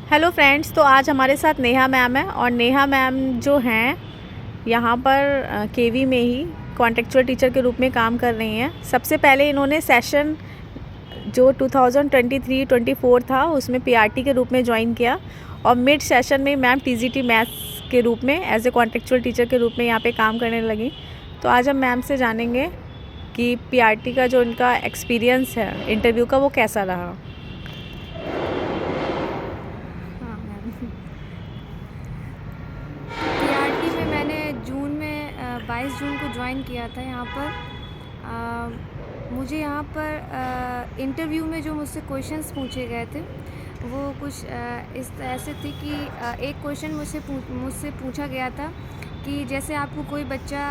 Hello friends, तो आज हमारे साथ नेहा मैम है और नेहा मैम जो हैं यहाँ पर केवी में ही कॉन्टेक्चुअल टीचर के रूप में काम कर रही हैं। सबसे पहले इन्होंने सेशन जो 2023-24 था उसमें पीआरटी के रूप में ज्वाइन किया और मिड सेशन में मैम टीजीटी मैथ्स के रूप में एज ए कॉन्टेक्चुअल टीचर के रूप में यहाँ पे काम करने लगी। तो आज हम मैम से जानेंगे कि पीआरटी का जो इनका एक्सपीरियंस है इंटरव्यू का वो कैसा रहा। पीआरटी में मैंने जून में 22 जून को ज्वाइन किया था यहाँ पर। मुझे यहाँ पर इंटरव्यू में जो मुझसे क्वेश्चंस पूछे गए थे वो कुछ इस ऐसे थे कि एक क्वेश्चन मुझसे पूछा गया था कि जैसे आपको कोई बच्चा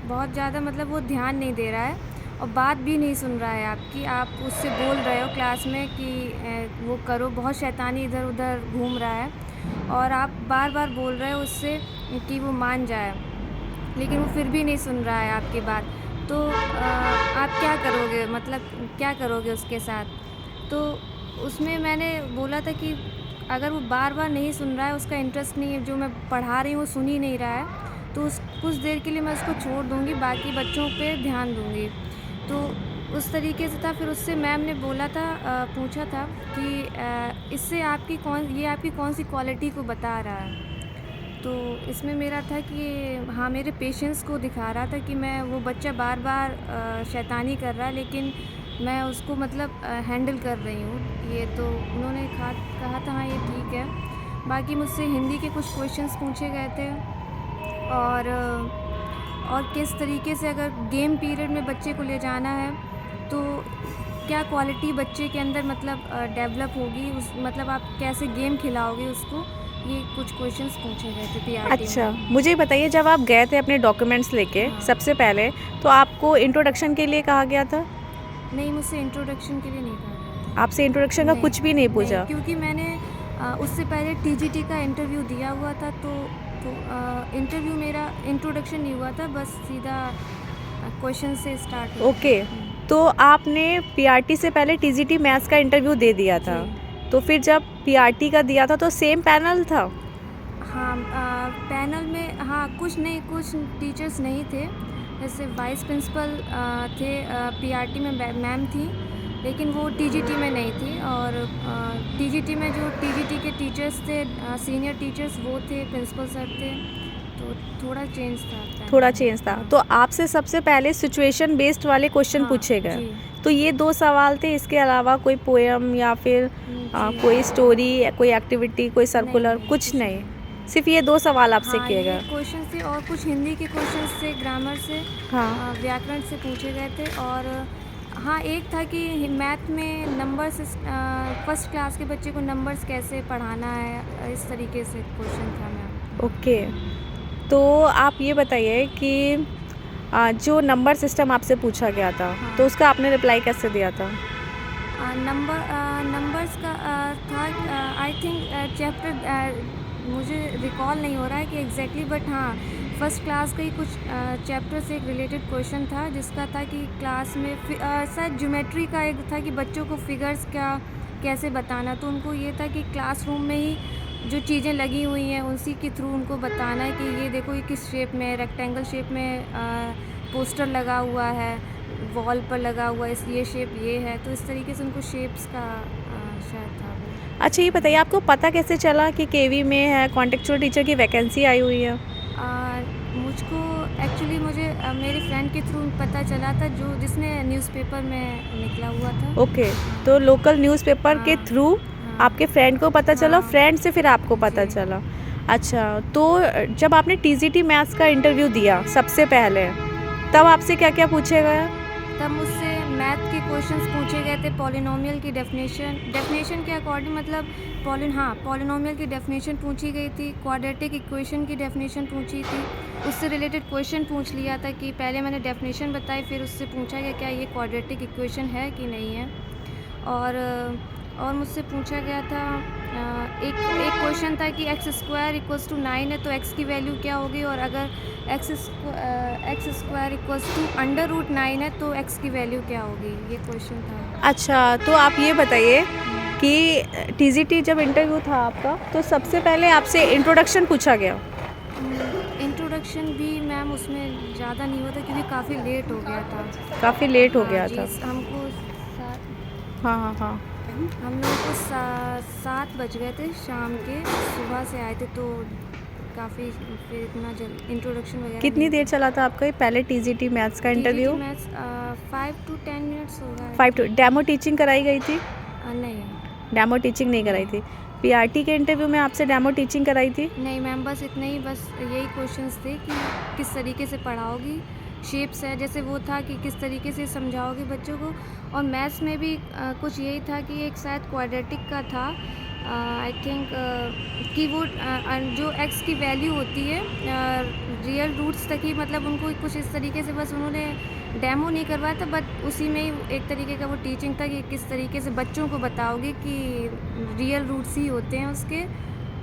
बहुत ज़्यादा मतलब वो ध्यान नहीं दे रहा है और बात भी नहीं सुन रहा है आपकी, आप उससे बोल रहे हो क्लास में कि वो करो, बहुत शैतानी इधर उधर घूम रहा है और आप बार बार बोल रहे हो उससे कि वो मान जाए, लेकिन वो फिर भी नहीं सुन रहा है आपकी बात। तो आप क्या करोगे, मतलब क्या करोगे उसके साथ? तो उसमें मैंने बोला था कि अगर वो बार बार नहीं सुन रहा है, उसका इंटरेस्ट नहीं है, जो मैं पढ़ा रही हूँ वो सुन ही नहीं रहा है, तो कुछ देर के लिए मैं उसको छोड़ दूँगी, बाकी बच्चों पे ध्यान दूँगी। तो उस तरीके से था। फिर उससे मैम ने बोला था, पूछा था कि इससे आपकी कौन सी क्वालिटी को बता रहा है? तो इसमें मेरा था कि हाँ, मेरे पेशेंस को दिखा रहा था कि मैं वो बच्चा बार बार शैतानी कर रहा है लेकिन मैं उसको मतलब हैंडल कर रही हूँ। ये तो उन्होंने कहा था हाँ ये ठीक है। बाकी मुझसे हिंदी के कुछ क्वेश्चंस पूछे गए थे और किस तरीके से अगर गेम पीरियड में बच्चे को ले जाना है तो क्या क्वालिटी बच्चे के अंदर मतलब डेवलप होगी, मतलब आप कैसे गेम खिलाओगे उसको, ये कुछ क्वेश्चंस पूछे गए थे पीआरटी अच्छा, में। मुझे बताइए, जब आप गए थे अपने डॉक्यूमेंट्स लेके हाँ। सबसे पहले, तो आपको इंट्रोडक्शन के लिए कहा गया था? नहीं, मुझसे इंट्रोडक्शन के लिए नहीं कहा गया था। आपसे इंट्रोडक्शन का कुछ भी नहीं पूछा? क्योंकि मैंने उससे पहले टीजीटी का इंटरव्यू दिया हुआ था, तो इंटरव्यू मेरा इंट्रोडक्शन नहीं हुआ था, बस सीधा क्वेश्चन से स्टार्ट हुआ। ओके, तो आपने पीआरटी से पहले टीजीटी मैथ्स का इंटरव्यू दे दिया था, तो फिर जब पीआरटी का दिया था तो सेम पैनल था? हाँ, पैनल में हाँ कुछ टीचर्स नहीं थे, जैसे वाइस प्रिंसिपल थे, पीआरटी में मैम थी, लेकिन वो टीजीटी में नहीं थी। और टीजीटी में जो टीजीटी के टीचर्स थे, सीनियर टीचर्स वो थे, प्रिंसिपल सर थे, तो थोड़ा चेंज था। थोड़ा चेंज था। तो आपसे सबसे पहले सिचुएशन बेस्ड वाले क्वेश्चन पूछे गए, तो ये 2 सवाल थे, इसके अलावा कोई पोएम या फिर कोई स्टोरी, कोई एक्टिविटी, कोई सर्कुलर, कुछ नहीं, सिर्फ ये 2 सवाल आपसे किए गए? क्वेश्चन थे और कुछ हिंदी के क्वेश्चन थे, ग्रामर से, हाँ। व्याकरण से पूछे गए थे। और हाँ, एक था कि मैथ में नंबर्स, फर्स्ट क्लास के बच्चे को नंबर्स कैसे पढ़ाना है, इस तरीके से क्वेश्चन था मैम। ओके, तो आप ये बताइए कि जो नंबर सिस्टम आपसे पूछा गया था, हाँ। तो उसका आपने रिप्लाई कैसे दिया था? नंबर्स का था, आई थिंक चैप्टर, मुझे रिकॉल नहीं हो रहा है कि एग्जैक्टली, बट हाँ फर्स्ट क्लास का ही कुछ चैप्टर से एक रिलेटेड क्वेश्चन था, जिसका था कि क्लास में शायद ज्योमेट्री का एक था कि बच्चों को फिगर्स कैसे बताना। तो उनको ये था कि क्लासरूम में ही जो चीज़ें लगी हुई हैं उसी के थ्रू उनको बताना है कि ये देखो ये किस शेप में, रेक्टेंगल शेप में पोस्टर लगा हुआ है, वॉल पर लगा हुआ है, ये शेप ये है। तो इस तरीके से उनको शेप्स का शायद था वो। अच्छा, ये बताइए, आपको पता कैसे चला कि केवी में है कॉन्टेक्चुअल टीचर की वैकेंसी आई हुई है? मुझको एक्चुअली मेरे फ्रेंड के थ्रू पता चला था, जिसने न्यूज़पेपर में निकला हुआ था। ओके, तो लोकल न्यूज़पेपर के थ्रू आपके फ्रेंड को पता चला, फ्रेंड से फिर आपको पता चला। अच्छा, तो जब आपने टीजीटी मैथ्स का इंटरव्यू दिया सबसे पहले, तब आपसे क्या क्या पूछे गए? तब मुझसे मैथ के क्वेश्चंस पूछे गए थे, पॉलिनोमियल की डेफिनेशन के अकॉर्डिंग, मतलब पॉलिनोमियल की डेफिनेशन पूछी गई थी, क्वाड्रेटिक इक्वेशन की डेफिनेशन पूछी थी, उससे रिलेटेड क्वेश्चन पूछ लिया था कि पहले मैंने डेफिनेशन बताई, फिर उससे पूछा गया क्या ये क्वाड्रेटिक इक्वेशन है कि नहीं है। और मुझसे पूछा गया था, एक क्वेश्चन था कि x² = 9 है तो x की वैल्यू क्या होगी, और अगर x² = √9 है तो x की वैल्यू क्या होगी, ये क्वेश्चन था। अच्छा, तो आप ये बताइए कि टीजीटी जब इंटरव्यू था आपका तो सबसे पहले आपसे इंट्रोडक्शन पूछा गया। इंट्रोडक्शन भी मैम उसमें ज़्यादा नहीं होता क्योंकि काफ़ी लेट हो गया था। काफ़ी लेट हो हाँ गया जी, था। हमको हाँ हाँ हाँ। हम लोगों को 7 बज गए थे शाम के, सुबह से आए थे तो काफ़ी फिर इतना जल्द इंट्रोडक्शन वगैरह कितनी देर चला था आपका ये पहले टीजीटी मैथ्स का इंटरव्यू? मैथ्स 5 to 10 मिनट्स होगा। 5 to डेमो टीचिंग कराई गई थी? नहीं डेमो टीचिंग नहीं कराई थी। पीआरटी के इंटरव्यू में आपसे डेमो टीचिंग कराई थी? नहीं मैम, बस इतना ही, बस यही क्वेश्चंस थे कि किस तरीके से पढ़ाओगी, शेप्स है जैसे वो था कि किस तरीके से समझाओगे बच्चों को। और मैथ्स में भी कुछ यही था कि एक शायद क्वाड्रेटिक का था, आई थिंक कि वो जो एक्स की वैल्यू होती है रियल रूट्स तक ही, मतलब उनको कुछ इस तरीके से, बस उन्होंने डेमो नहीं करवाया था, बट उसी में ही एक तरीके का वो टीचिंग था कि किस तरीके से बच्चों को बताओगे कि रियल रूट्स ही होते हैं उसके,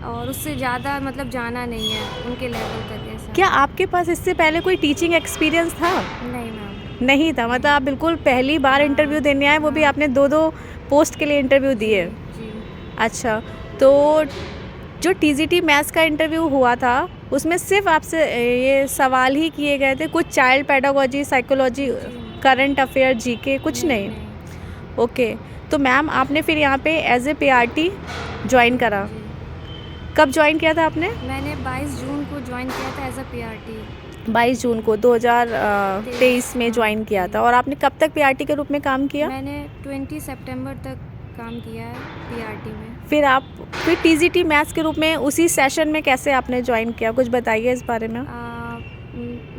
और उससे ज़्यादा मतलब जाना नहीं है उनके लेवल तक ऐसा। क्या आपके पास इससे पहले कोई टीचिंग एक्सपीरियंस था? नहीं मैम। नहीं था, मतलब आप बिल्कुल पहली बार इंटरव्यू देने आए, वो भी आपने 2-2 पोस्ट के लिए इंटरव्यू दिए। जी अच्छा, तो जो टीजीटी मैथ्स का इंटरव्यू हुआ था उसमें सिर्फ आपसे ये सवाल ही किए गए थे, कुछ child pedagogy, psychology, current affair, GK कुछ नहीं? ओके, तो मैम आपने फिर यहाँ पे एज ए पीआरटी ज्वाइन करा। कब ज्वाइन किया था आपने? मैंने 22 जून को ज्वाइन किया था एज अ पीआरटी। 22 जून को 2023 में ज्वाइन किया था। और आपने कब तक पीआरटी के रूप में काम किया? मैंने 20 सितंबर तक काम किया है पीआरटी में। फिर टीजीटी मैथ्स के रूप में उसी सेशन में कैसे आपने ज्वाइन किया, कुछ बताइए इस बारे में।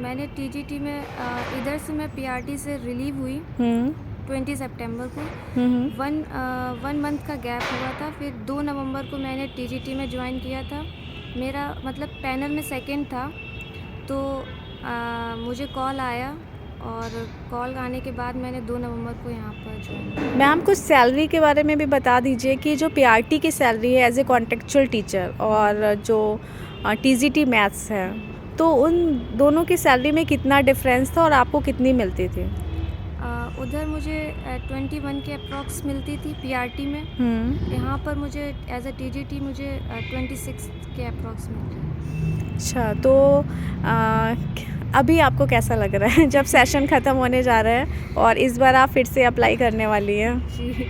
मैंने टीजीटी में इधर से मैं पीआरटी से रिलीव हुई 20 सितंबर को। 1 मंथ का गैप हुआ था, फिर 2 नवंबर को मैंने टीजीटी में ज्वाइन किया था। मेरा मतलब पैनल में सेकंड था, तो मुझे कॉल आया और कॉल आने के बाद मैंने 2 नवंबर को यहाँ पर ज्वाइन किया। मैम कुछ सैलरी के बारे में भी बता दीजिए कि जो पीआरटी की सैलरी है एज ए कॉन्टेक्चुअल टीचर और जो टीजीटी मैथ्स है, तो उन दोनों की सैलरी में कितना डिफरेंस था और आपको कितनी मिलती थी? उधर मुझे 21 के अप्रॉक्स मिलती थी पीआरटी में। यहाँ पर मुझे एज अ टीजीटी मुझे 26 के अप्रॉक्स मिलती। अच्छा, तो अभी आपको कैसा लग रहा है जब सेशन ख़त्म होने जा रहा है और इस बार आप फिर से अप्लाई करने वाली हैं? जी,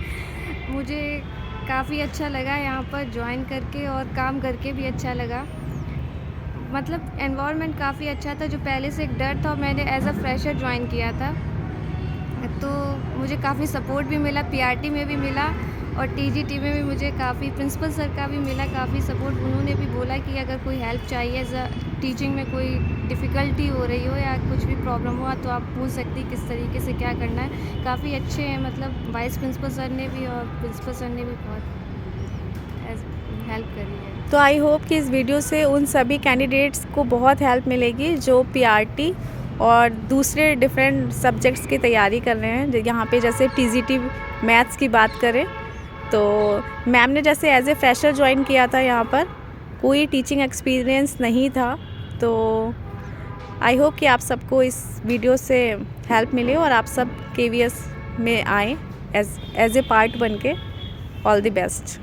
मुझे काफ़ी अच्छा लगा यहाँ पर ज्वाइन करके और काम करके भी अच्छा लगा। मतलब एनवायरनमेंट काफ़ी अच्छा था, जो पहले से एक डर था, मैंने एज अ फ्रेशर ज्वाइन किया था, तो मुझे काफ़ी सपोर्ट भी मिला, पीआरटी में भी मिला और टीजीटी में भी मुझे काफ़ी, प्रिंसिपल सर का भी मिला काफ़ी सपोर्ट। उन्होंने भी बोला कि अगर कोई हेल्प चाहिए एज अ टीचिंग में, कोई डिफ़िकल्टी हो रही हो या कुछ भी प्रॉब्लम हुआ तो आप पूछ सकती किस तरीके से क्या करना है। काफ़ी अच्छे हैं, मतलब वाइस प्रिंसिपल सर ने भी और प्रिंसिपल सर ने भी बहुत हेल्प करी है। तो आई होप कि इस वीडियो से उन सभी कैंडिडेट्स को बहुत हेल्प मिलेगी जो पीआरटी और दूसरे डिफरेंट सब्जेक्ट्स की तैयारी कर रहे हैं। यहाँ पे जैसे टीजीटी मैथ्स की बात करें तो मैम ने जैसे एज ए फ्रेशर ज्वाइन किया था, यहाँ पर कोई टीचिंग एक्सपीरियंस नहीं था, तो आई होप कि आप सबको इस वीडियो से हेल्प मिले और आप सब केवीएस में आए एज ए पार्ट बन के। All the best.